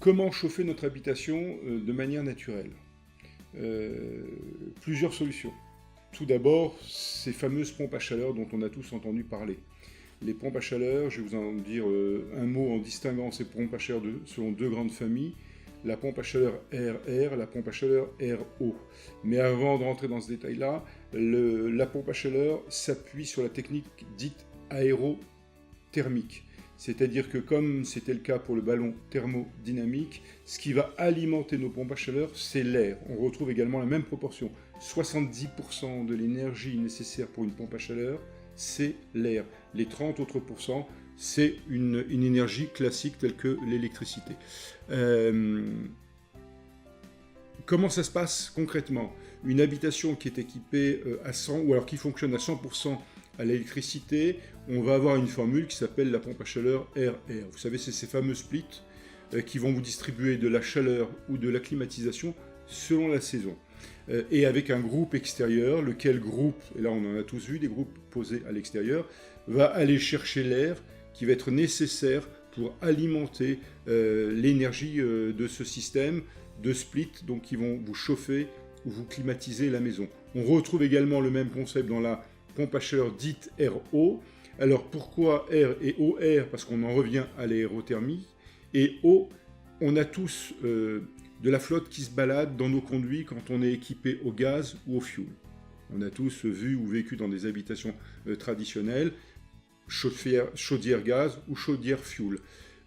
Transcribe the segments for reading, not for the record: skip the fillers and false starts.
Comment chauffer notre habitation de manière naturelle? Plusieurs solutions. Tout d'abord, ces fameuses pompes à chaleur dont on a tous entendu parler. Les pompes à chaleur, je vais vous en dire un mot en distinguant ces pompes à chaleur selon deux grandes familles. La pompe à chaleur RR, la pompe à chaleur RO. Mais avant de rentrer dans ce détail-là, la pompe à chaleur s'appuie sur la technique dite aérothermique. C'est-à-dire que comme c'était le cas pour le ballon thermodynamique, ce qui va alimenter nos pompes à chaleur, c'est l'air. On retrouve également la même proportion. 70% de l'énergie nécessaire pour une pompe à chaleur, c'est l'air. Les 30 autres pourcents, c'est une énergie classique telle que l'électricité. Comment ça se passe concrètement? Une habitation qui est équipée à 100, ou alors qui fonctionne à 100% à l'électricité, on va avoir une formule qui s'appelle la pompe à chaleur RR. Vous savez, c'est ces fameux splits qui vont vous distribuer de la chaleur ou de la climatisation selon la saison. Et avec un groupe extérieur, lequel groupe, et là on en a tous vu, des groupes posés à l'extérieur, va aller chercher l'air qui va être nécessaire pour alimenter l'énergie de ce système de splits, donc qui vont vous chauffer ou vous climatiser la maison. On retrouve également le même concept dans la pompe à chaleur dite RO. Alors pourquoi R et OR? Parce qu'on en revient à l'aérothermie. Et O, on a tous de la flotte qui se balade dans nos conduits quand on est équipé au gaz ou au fioul. On a tous vu ou vécu dans des habitations traditionnelles, chaudière gaz ou chaudière fioul.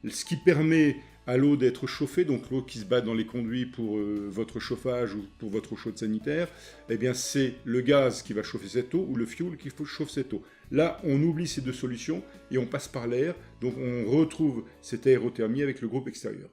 Ce qui permet à l'eau d'être chauffée, donc l'eau qui se bat dans les conduits pour votre chauffage ou pour votre eau chaude sanitaire, eh bien c'est le gaz qui va chauffer cette eau ou le fioul qui chauffe cette eau. Là, on oublie ces deux solutions et on passe par l'air, donc on retrouve cette aérothermie avec le groupe extérieur.